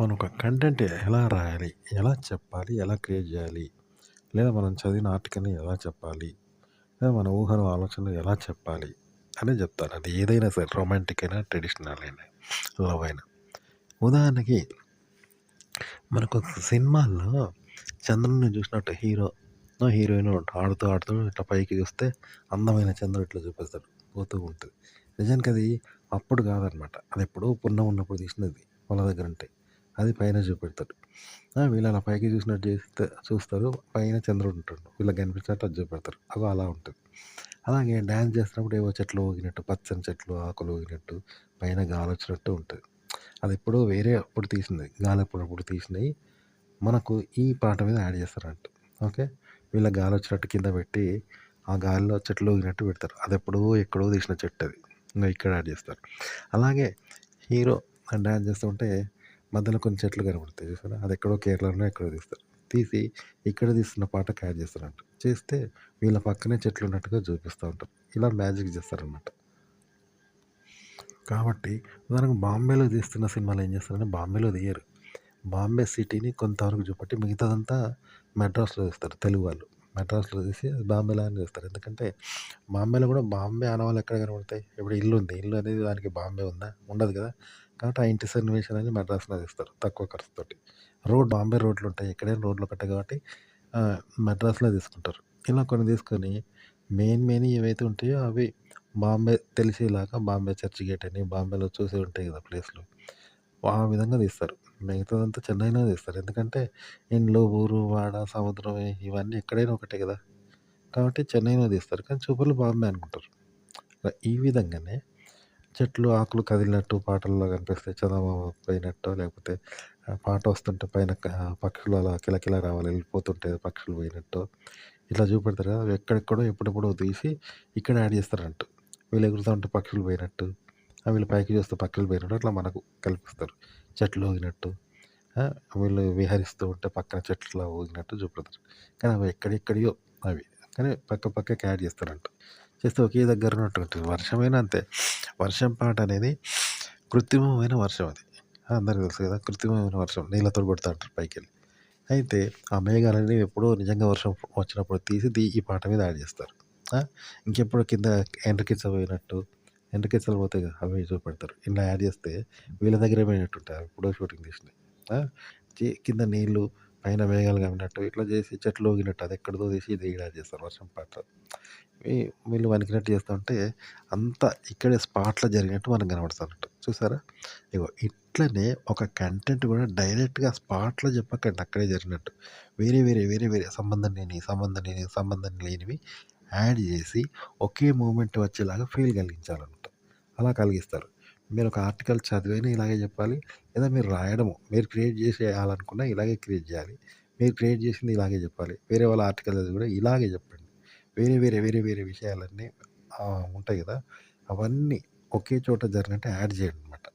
మనం ఒక కంటెంట్ ఎలా రాయాలి? ఎలా చెప్పాలి? ఎలా క్రియేట్ జేయాలి? లేదా మనం చదివిన ఆర్టికల్‌ని ఎలా చెప్పాలి? లేదా మన ఊహలు, ఆలోచనలు ఎలా చెప్పాలి? అనేది జెప్తాను. అది ఏదైనా సరే రొమాంటిక్ అయినా, ట్రెడిషనల్ అయినా, లవ్ అయినా. ఉదాహరణకి మనకు సినిమాల్లో చంద్రుడిని జూసినట్టు హీరోయిన్ ఆడుతూ, ఆడుతూ ఇట్లా పైకి జూస్తే అందమైన చంద్రుడు ఇట్లా చూపిస్తాడు. పోతూ ఉంటది. నిజానికి అది అప్పుడు గాదనమాట. అదెప్పుడో పున్నమి ఉన్నప్పుడు తీసినది. పొల దగ్గరుంటే. అది పైన చూపెడతాడు. వీళ్ళు అలా పైకి చూసినట్టు చేస్తే చూస్తారు. పైన చంద్రుడు ఉంటాడు. వీళ్ళకి కనిపించినట్టు అది చూపెడతారు. అగో అలా ఉంటది. అలాగే డాన్స్ చేస్తున్నప్పుడు ఏవో చెట్లు ఊగినట్టు, పచ్చని చెట్లు, ఆకులు ఊగినట్టు, పైన గాలొచ్చినట్టు ఉంటది. అదెప్పుడో వేరే అప్పుడు తీసింది. గాలెప్పుడప్పుడు తీసినయి మనకు ఈ పాట మీద యాడ్ చేస్తారంట. ఓకే. వీళ్ళకి గాలొచ్చినట్టు కింద పెట్టి, ఆ గాలిలో చెట్లు ఊగినట్టు పెడతారు. అదెప్పుడో ఎక్కడో తీసిన చెట్టది. ఇంగ ఇక్కడ యాడ్ చేస్తారు. అలాగే హీరో డాన్స్ చేస్తుంటే మధ్యలో కొన్ని చెట్లు కనపడతాయి చూసారా? అదెక్కడో కేరళలోనో ఎక్కడో తీస్తారు. తీసి ఇక్కడ తీస్తున్న పాటకి యాడ్ చేస్తారంట. చేస్తే వీళ్ళ పక్కనే చెట్లున్నట్టుగా చూపిస్తా ఉంటారు. ఇలా మ్యాజిక్ చేస్తారనమాట. కాబట్టి ఉదాహరణకు బాంబేలో తీస్తున్న సినిమాలు ఏం చేస్తారంటే బాంబేలో తీయరు. బాంబే సిటీని కొంతవరకు చూపెట్టి మిగతాదంతా మెడ్రాస్‌లో తీస్తారు తెలుగు వాళ్ళు. మెడ్రాస్‌లో తీసి బాంబేలాగానే తీస్తారు. ఎందుకంటే బాంబేలో కూడా బాంబే ఆనవాళ్ళు ఎక్కడ కనపడతాయి? ఇప్పుడు ఇల్లుంది. ఇల్లు అనేది దానికి బాంబే ఉందా? ఉండదు కదా! కాబట్టి ఆ ఇంటి సన్నివేశాలన్నీ మెడ్రాస్‌లో తీస్తారు తక్కువ ఖర్చుతోటి. బాంబే రోడ్లుంటాయి. ఎక్కడైనా రోడ్లు ఒకటే కాబట్టి మెడ్రాస్‌లో తీసుకుంటారు. ఇలా కొన్ని తీసుకొని మెయిన్ ఏవైతే ఉంటాయో అవి బాంబే తెలిసేలాగా బాంబే చర్చ్ గేట్ అని, బాంబేలో చూసేవి ఉంటాయి కదా ప్లేస్‌లు. ఆ విధంగా తీస్తారు. మిగతాదంతా చెన్నైలో తీస్తారు. ఎందుకంటే ఇండ్లు, ఊరు, వాడ, సముద్రం ఇవన్నీ ఎక్కడైనా ఒకటే కదా! కాబట్టి చెన్నైలో తీస్తారు. కానీ చూపర్లు బాంబే అనుకుంటారు. ఈ విధంగానే చెట్లు, ఆకులు కదిలినట్టు పాటల్లో కనిపిస్తాయి. చందమామ పోయినట్టో లేకపోతే పాట వస్తుంటే పైన పక్షులు అలా కిలకిల రావాలి వెళ్ళిపోతుంటే పక్షులు పోయినట్టో ఇట్లా చూపెడతారు కదా! అవి ఎక్కడెక్కడో ఎప్పుడెప్పుడో తీసి ఇక్కడ యాడ్ చేస్తారంట. వీళ్ళు ఎగురుతా ఉంటే పక్షులు పోయినట్టు, వీళ్ళు పైకి చూస్తే పక్షులు పోయినట్టు అట్లా మనకు కల్పిస్తారు. చెట్లు ఊగినట్టు, ఆ! వీళ్ళు విహరిస్తూ ఉంటే పక్కన చెట్ల ఊగినట్టు చూపెడతారు. కానీ అవి ఎక్కడెక్కడియో అవి. కానీ పక్కకి యాడ్ చేస్తారంట. చేస్తే ఒకే దగ్గర ఉన్నట్టు ఉంటది. వర్షమైనా అంతే. వర్షం పాట అనేది కృత్రిమమైన వర్షం అది. అందరికి తెలుసు కదా! కృత్రిమమైన వర్షం నీళ్ళతోటి కొడతా అంటారు పైకెళ్ళి. అయితే ఆ మేఘాలన్నీ ఎప్పుడో నిజంగా వర్షం వచ్చినప్పుడు తీసి ఈ పాట మీద యాడ్ చేస్తారు. ఆ! ఇంకెప్పుడో కింద ఎండ్రకిచ్చలు పోయినట్టు, ఎండ్రకిచ్చలు పోతాయి కదా! అవి చూపెడతారు. ఇలా యాడ్ చేస్తే వీళ్ళ దగ్గరే పోయినట్టుంటాయి. అవి ఎప్పుడో షూటింగ్ తీసినయి. ఆ! కింద నీళ్ళు, పైన మేఘాలు కమ్మినట్టు ఇట్లా చేసి చెట్లు ఊగినట్టు అదెక్కడిదో తీసి ఇది ఈడ యాడ్ చేస్తారు వర్షం పాట. వీ వీళ్ళు వణికినట్టు చేస్తుంటే అంతా ఇక్కడే స్పాట్‌లో జరిగినట్టు మనకు కనపడతానట్టు. చూసారా? ఇగో ఇట్లనే ఒక కంటెంట్ కూడా డైరెక్ట్‌గా స్పాట్‌లో చెప్పకండి అక్కడే జరిగినట్టు. వేరే సంబంధం లేనివి యాడ్ చేసి ఒకే మూమెంట్ వచ్చేలాగా ఫీల్ కలిగించాలన్నమాట. అలా కలిగిస్తారు. మీరొక ఆర్టికల్ చదివైనా ఇలాగే చెప్పాలి. లేదా మీరు రాయడము, మీరు క్రియేట్ చేసేయాలనుకున్న ఇలాగే క్రియేట్ చేయాలి. మీరు క్రియేట్ చేసింది ఇలాగే చెప్పాలి. వేరే వాళ్ళ ఆర్టికల్ చదివి కూడా ఇలాగే చెప్పండి. వేరే విషయాలన్నీ ఉంటాయి గదా! అవన్నీ ఒకే చోట జరిగినట్టు యాడ్ చేయండనమాట.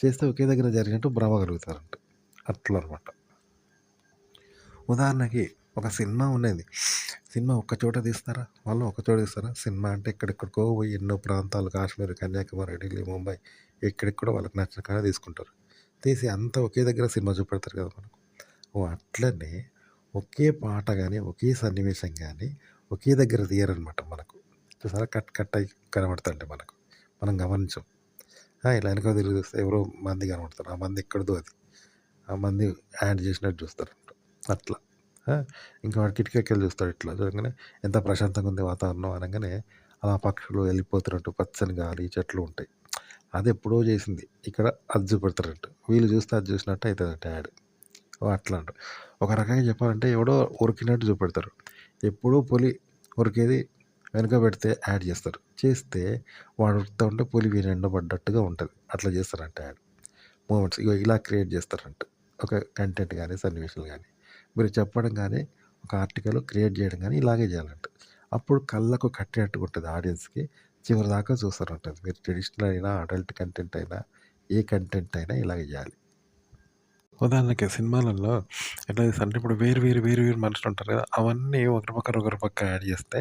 చేస్తే ఒకే దగ్గర జరిగినట్టు భ్రమ కలుగుతారంట. అట్లనమాట. ఉదాహరణకి ఒక సినిమా ఉన్నది. సినిమా ఒక్క చోట తీస్తారా? వాళ్ళు ఒక చోట తీస్తారా? సినిమా అంటే ఎక్కడెక్కడికో పోయి ఎన్నో ప్రాంతాలు కాశ్మీర్, కన్యాకుమారి, ఢిల్లీ, ముంబై ఎక్కడెక్కడో వాళ్ళకి నచ్చిన కాడ తీసుకుంటారు. తీసి అంతా ఒకే దగ్గర సినిమా చూపెడతారు కదా మనకు. అట్లనే ఒకే పాట గాని, ఒకే సన్నివేశం గాని ఒకే దగ్గర తీయరనమాట మనకు. చూసారా కట్ అయ్యి కనబడతాంటాయి మనకు. మనం గమనించం. ఇలా వెనక తిరిగి చూస్తే ఎవరో మంది కనబడతారు. ఆ మంది ఎక్కడిదో అది. ఆ మంది యాడ్ చేసినట్టు చూస్తారు. అట్లా. ఆ! ఇంకా వాడు కిటికీకెళ్ళి చూస్తాడు ఇట్లా చూడంగానే ఎంత ప్రశాంతంగా ఉంది వాతావరణం అనంగానే అలా పక్షులు వెళ్ళిపోతున్నట్టు పచ్చని గాలి, చెట్లు ఉంటాయి. అదెప్పుడో చేసింది. ఇక్కడ అది చూపెడతారంట. వీళ్ళు చూస్తే అది చూసినట్టు అయితదంట యాడ్. అట్లా అంట. ఒక రకంగా చెప్పాలంటే ఎవడో ఉరికినట్టు చూపెడతారు. ఎప్పుడో పులి ఉరికేది వెనక పెడితే యాడ్ చేస్తారు. చేస్తే వాడు ఉరుకుతా ఉంటే పులి వీని ఎంట పడ్డట్టుగా ఉంటది. అట్లా చేస్తారంట యాడ్. మూమెంట్స్ ఇగో ఇలా క్రియేట్ చేస్తారంట. ఒక కంటెంట్ గాని, సన్నివేశాలు గాని. మీరు చెప్పడం గాని, ఒక ఆర్టికల్ క్రియేట్ చేయడం గాని ఇలాగే చేయాలంట. అప్పుడు కళ్ళకు కట్టినట్టుగా ఉంటది ఆడియన్స్‌కి. చివరిదాకా చూస్తారంట. మీరు ట్రెడిషనల్ అయినా, అడల్ట్ కంటెంట్ అయినా, ఏ కంటెంట్ అయినా ఇలాగే చేయాలి. ఉదాహరణకి సినిమాలలో ఎట్లా చేస్తారంటే ఇప్పుడు వేరు వేరు మనుషులుంటారు కదా! అవన్నీ ఒకరి పక్క యాడ్ చేస్తే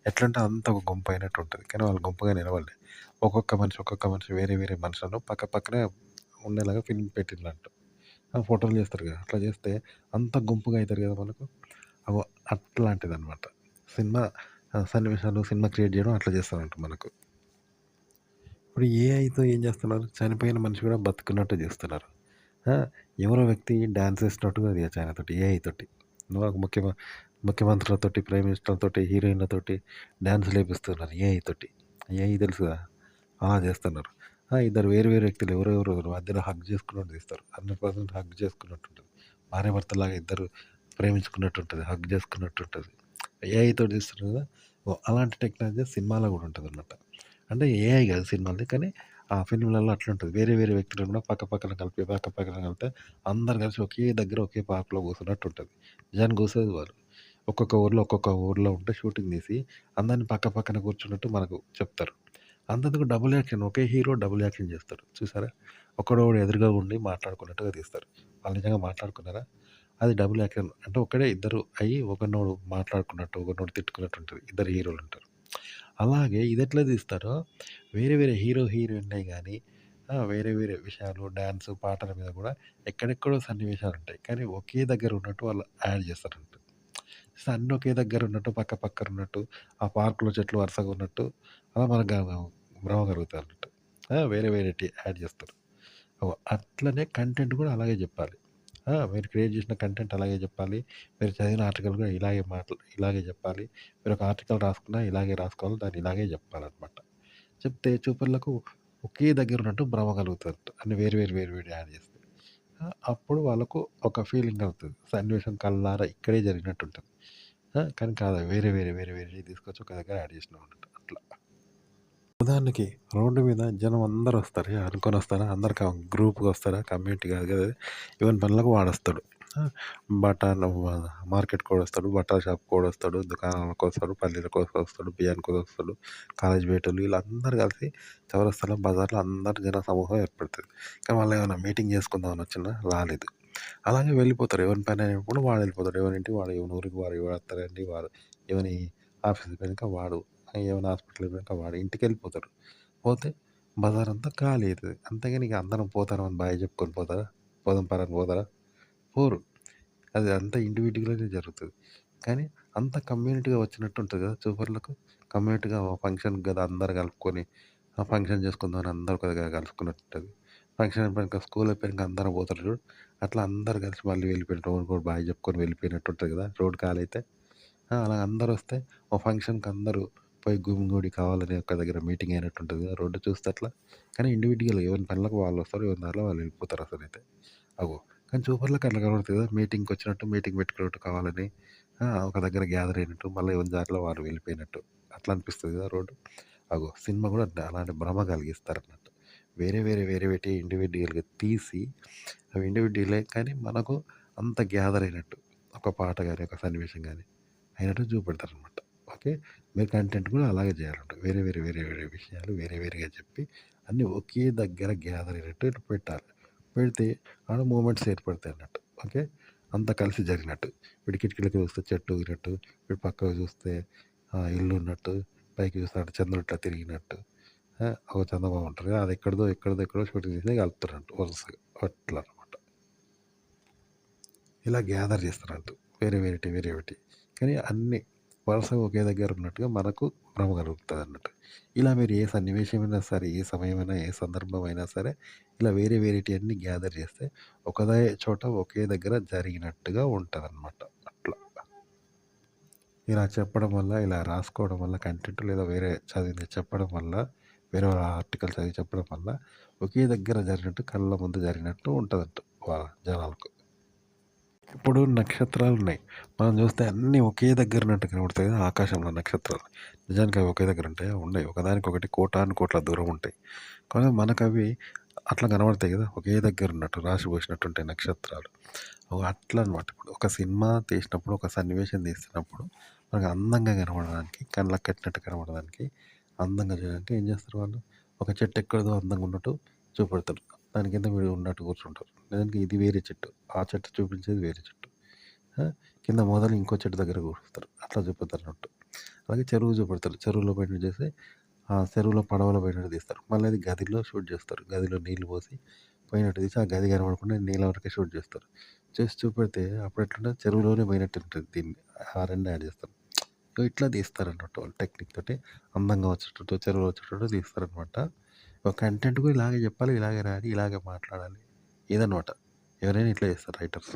ఎట్లంటే అంతా ఒక గుంపు అయినట్టు ఉంటది. కానీ వాళ్ళు గుంపుగా నిలవలే. ఒక్కొక్క మనిషి వేరే మనుషులను పక్కనే ఉండేలాగా ఫిల్మ్ పెట్టిండ్రంట. ఆ! ఫోటోలు చేస్తారు కదా! అట్లా చేస్తే అంత గుంపుగా అయితారు కదా మనకు. అగో అట్లాంటిదనమాట. సినిమా సన్నివేశాలు, సినిమా క్రియేట్ చేయడం అట్లా చేస్తారంట మనకు. ఇప్పుడు ఏఐతో ఏం చేస్తున్నారు? చనిపోయిన మనిషి కూడా బతుకున్నట్టు చేస్తున్నారు. ఆ! ఎవరో వ్యక్తి డాన్స్ ఏసినట్టుగా చేయొచ్చు ఆయనతోటి ఏఐ తోటి. ఒక ముఖ్యమంత్రులతోటి, ప్రైమ్ మినిస్టర్‌లతోటి, హీరోయిన్‌లతోటి డాన్స్‌లేపిస్తున్నారు ఏఐ తోటి. ఏఐ తెలుసు కదా! అలా చేస్తున్నారు. ఇద్దరు వేరు వేరు వ్యక్తులు ఎవరెవరో మధ్యలో హగ్ చేసుకున్నట్టు తీస్తారు. 100% హగ్ చేసుకున్నట్టుంటది. భార్యాభర్తలాగా ఇద్దరు ప్రేమించుకున్నట్టుంటది. హగ్ చేసుకున్నట్టుంటది. ఏఐ తోటి తీస్తున్నారు కదా! అలాంటి టెక్నాలజీ సినిమాలో కూడా ఉంటదనమాట. అంటే ఏఐ కాదు సినిమాలది. కానీ ఆ ఫిల్మ్‌లలో అట్లుంటది. వేరే వేరే వ్యక్తులను కూడా పక్క పక్కన కలిపితే అందరూ కలిసి ఒకే దగ్గర ఒకే పార్క్‌లో కూర్చున్నట్టుంటది. నిజానికి కూర్చోదు వాళ్ళు. ఒక్కొక్క ఊర్లో ఉంటే షూటింగ్ తీసి అందరిని పక్క పక్కన కూర్చున్నట్టు మనకు చెప్తారు. అంతెందుకు డబుల్ యాక్షన్. ఒకే హీరో డబుల్ యాక్షన్ చేస్తాడు. చూసారా? ఒకడొకడు ఎదురుగా ఉండి మాట్లాడుకున్నట్టుగా తీస్తారు. వాళ్ళు నిజంగా మాట్లాడుకున్నారా? అది డబుల్ యాక్షన్. అంటే ఒక్కడే ఇద్దరు అయ్యి ఒకడినోడు మాట్లాడుకున్నట్టు, ఒకడినోడు తిట్టుకున్నట్టు ఉంటది. ఇద్దరు హీరోలుంటారు. అలాగే ఇదెట్లా తీస్తారో వేరే వేరే హీరో, హీరోయిన్‌లయి గాని వేరే వేరే విషయాలు డాన్స్, పాటల మీద గూడా ఎక్కడెక్కడో సన్నివేశాలుంటాయి. కానీ ఒకే దగ్గర ఉన్నట్టు వాళ్ళు యాడ్ చేస్తారంట. సో, అన్నీ ఒకే దగ్గర ఉన్నట్టు పక్క పక్కన ఉన్నట్టు, ఆ పార్క్‌లో చెట్లు వరుసగా ఉన్నట్టు అలా మనకు భ్రమ కలుగుతాదన్నట్టు. వేరే వేరేటియి యాడ్ చేస్తారు. అట్లనే కంటెంట్ గూడా అలాగే జెప్పాలి. మీరు క్రియేట్ జేసిన కంటెంట్ అలాగే జెప్పాలి. మీరు చదివిన ఆర్టికల్ గూడా ఇలాగే జెప్పాలి. మీరొక ఆర్టికల్ రాసుకున్నా ఇలాగే రాసుకోవాలి. దాన్ని ఇలాగే జెప్పాలనమాట. చెప్తే చూపరులకు ఒకే దగ్గరున్నట్టు భ్రమ కలుగుతదంట. అన్ని వేరు వేరు యాడ్ జేస్తే. అప్పుడు వాళ్ళకు ఒక ఫీలింగ్ కలుగుతది. సన్నివేశం కళ్ళారా ఇక్కడే జరిగినట్టుంటది. కానీ కాదు వేరే వేరేయి తీసుకొచ్చి ఒక దగ్గర యాడ్ జేసినామన్నట్టు అట్లా. ఉదాహరణకి రోడ్డు మీద జనం అందరూ వస్తారు. అనుకోనొస్తారా? అందరు గ్రూప్‌గా వస్తారా? కమ్యూనిటీ కాదు కదా! ఎవని పనులకు వాడొస్తాడు. ఆ! బఠాను మార్కెట్‌కోడొస్తాడు, బట్టల షాప్‌కోడొస్తాడు, దుకాణాలకొస్తాడు, పల్లీల కోసం వస్తాడు, బియ్యానికి వస్తాడు, కాలేజీ పోయేటోళ్ళు వీళ్ళందరూ కలిసి చౌరస్తాలో, బజార్‌లో అందరు జన సమూహం ఏర్పడుతది. కానీ వాళ్ళేమన్నా మీటింగ్ చేసుకుందామని వచ్చిండ్రా? రాలేదు. అలాగే వెళ్ళిపోతారు. ఎవరి పని అయినప్పుడు వాడు వెళ్ళిపోతాడు. ఎవరింటికి వాడు, ఎవరి ఊరికి వారు, ఎవరి అత్తారింటికి వారు, ఎవని ఆఫీస్‌కి పోయినాక వాడు, ఏమైనా హాస్పిటల్‌కి పోయినాక వాడు ఇంటికెళ్ళిపోతారు. పోతే బజారంతా ఖాళీ అయితది. అంతేగాని ఇక అందరం పోతానం బాయ్ చెప్పుకొని పోతారా? పోదాం పరా అని పోతారా? పోరు. అది అంతా ఇండివిడ్యువల్‌గానే జరుగుతది. కానీ అంత కమ్యూనిటీగా వచ్చినట్టు ఉంటది కదా! చూపరులకు. కమ్యూనిటీగా ఓ ఫంక్షన్‌కి గదా! అందరూ కలుపుకొని ఆ ఫంక్షన్ చేసుకుందాం అని అందరూ ఒక దగ్గర కలుసుకున్నట్టు ఉంటది. ఫంక్షన్ అయిపోయినాక స్కూల్ అయిపోయినాక అందరూ పోతారు చూడు. అట్లా అందరూ కలిసి మళ్ళీ వెళ్ళిపోయినట్టు ఒకరికొకరు బాయ్ చెప్పుకొని వెళ్ళిపోయినట్టు ఉంటది కదా! రోడ్ ఖాళీ అయితే. అలా అందరొస్తే ఓ ఫంక్షన్‌కి అందరూ పోయి గుమిగూడి కావాలని ఒక దగ్గర మీటింగ్ అయినట్టు ఉంటది కదా! రోడ్డు చూస్తే అట్లా. కానీ ఇండివిడ్యువల్‌గా ఎవరి పనులకు వాళ్ళొస్తారు. ఎవరి దారిలో వాళ్ళు వెళ్ళిపోతారు అసలైతే. అగో కానీ చూపర్లకి అట్లా కనబడుతది కదా! మీటింగ్‌కొచ్చినట్టు మీటింగ్ పెట్టుకున్నట్టు కావాలని. ఒక దగ్గర గ్యాదర్ అయినట్టు, మళ్ళీ ఎవరి దారిలో వారు వెళ్ళిపోయినట్టు. అట్లా అనిపిస్తది కదా రోడ్డు. సినిమా కూడా అలాంటి భ్రమ కలిగిస్తారన్నట్టు. వేరేటి ఇండివిడ్యువల్‌గా తీసి అవి ఇండివిడ్యువలే కానీ మనకు అంత గ్యాదర్ అయినట్టు. ఒక పాట గాని, ఒక సన్నివేశం గాని అయినట్టు చూపెడతారనమాట. ఓకే. మీరు కంటెంట్ కూడా అలాగే చేయాలంట. వేరే వేరే విషయాలు వేరే వేరేగా చెప్పి అన్నీ ఒకే దగ్గర గ్యాదర్ అయినట్టు ఇట్లా పెట్టాలి. పెడితే ఆడ మూమెంట్స్ ఏర్పడతాయన్నట్టు. ఓకే. అంతా కలిసి జరిగినట్టు. ఇప్పుడు కిటికీలకి చూస్తే చెట్టు ఊగినట్టు, ఇటు పక్కకు చూస్తే ఇల్లు ఉన్నట్టు, పైకి చూస్తే అటు చంద్రుడు ఇట్లా తిరిగినట్టు. ఒక చందమామ ఉంటది కదా! అది ఎక్కడిదో షూటింగ్ చేసి కలుపుతారంట వరుసగా. అట్లా అనమాట. ఇలా గ్యాదర్ చేస్తారంట. వేరేటి. కానీ అన్నీ వరుసగా ఒకే దగ్గర ఉన్నట్టుగా మనకు భ్రమ కలుగుతదన్నట్టు. ఇలా మీరు ఏ సన్నివేశమైనా సరే, ఏ సమయమైనా, ఏ సందర్భమైనా సరే, ఇలా వేరేటియన్నీ గ్యాదర్ చేస్తే ఒకదే చోట ఒకే దగ్గర జరిగినట్టుగా ఉంటదన్నమాట. అట్లా. ఇలా చెప్పడం వల్ల, ఇలా రాసుకోవడం వల్ల కంటెంట్ లేదా వేరే చదివింది చెప్పడం వల్ల, వేరే వాళ్ళ ఆర్టికల్ చదివి చెప్పడం వల్ల ఒకే దగ్గర జరిగినట్టు, కళ్ళ ముందు జరిగినట్టు ఉంటదంట జనాలకు. ఇప్పుడు నక్షత్రాలున్నాయి. మనం చూస్తే అన్నీ ఒకే దగ్గర ఉన్నట్టు కనబడతాయి కదా! ఆకాశంలో నక్షత్రాలు. నిజానికి అవి ఒకే దగ్గర ఉంటాయా? ఉండయి. ఒకదానికొకటి కోటానుకోట్ల దూరం ఉంటాయి. కానీ మనకవి అట్లా కనబడతాయి కదా! ఒకే దగ్గర ఉన్నట్టు రాశిపోసినట్టు ఉంటాయి నక్షత్రాలు. అట్లా అనమాట. ఇప్పుడు ఒక సినిమా తీసినప్పుడు, ఒక సన్నివేశం తీస్తున్నప్పుడు మనకు అందంగా కనబడడానికి, కళ్ళకి కట్టినట్టు కనబడడానికి, అందంగా చేయడానికి ఏం చేస్తారు వాళ్ళు? ఒక చెట్టు ఎక్కడిదో అందంగా ఉన్నట్టు చూపెడతారు. దాని కింద వీడు ఉన్నట్టు కూర్చుంటారు. లేదంటే ఇది వేరే చెట్టు. ఆ చెట్టు చూపించేది వేరే చెట్టు. ఆ! కింద మొదలు ఇంకో చెట్టు దగ్గర కూరుస్తారు. అట్లా చూపెడతారన్నట్టు. అలాగే చెరువు చూపెడతారు. చెరువులో పోయినట్టు చేసి, ఆ చెరువులో పడవలో పోయినట్టు తీస్తారు. మళ్ళీ అది గదిలో షూట్ చేస్తారు. గదిలో నీళ్లు పోసి పోయినట్టు తీసి ఆ గది కనపడకుండా నీళ్ళ వరకే షూట్ చేస్తారు. చేసి చూపెడితే అప్పుడెట్లుంటది చెరువులోనే పోయినట్టు ఉంటది దీన్ని. ఆ 2 యాడ్ చేస్తారు. సో, ఇట్లా తీస్తారన్నట్టు వాళ్ళు టెక్నిక్ తోటి అందంగా వచ్చేటట్టు, చెరువులో వచ్చేటట్టు తీస్తారనమాట. ఒక కంటెంట్ కూడా ఇలాగే చెప్పాలి, ఇలాగే రాయాలి, ఇలాగే మాట్లాడాలి ఇదనమాట. ఎవరైనా ఇట్లా చేస్తారు రైటర్స్.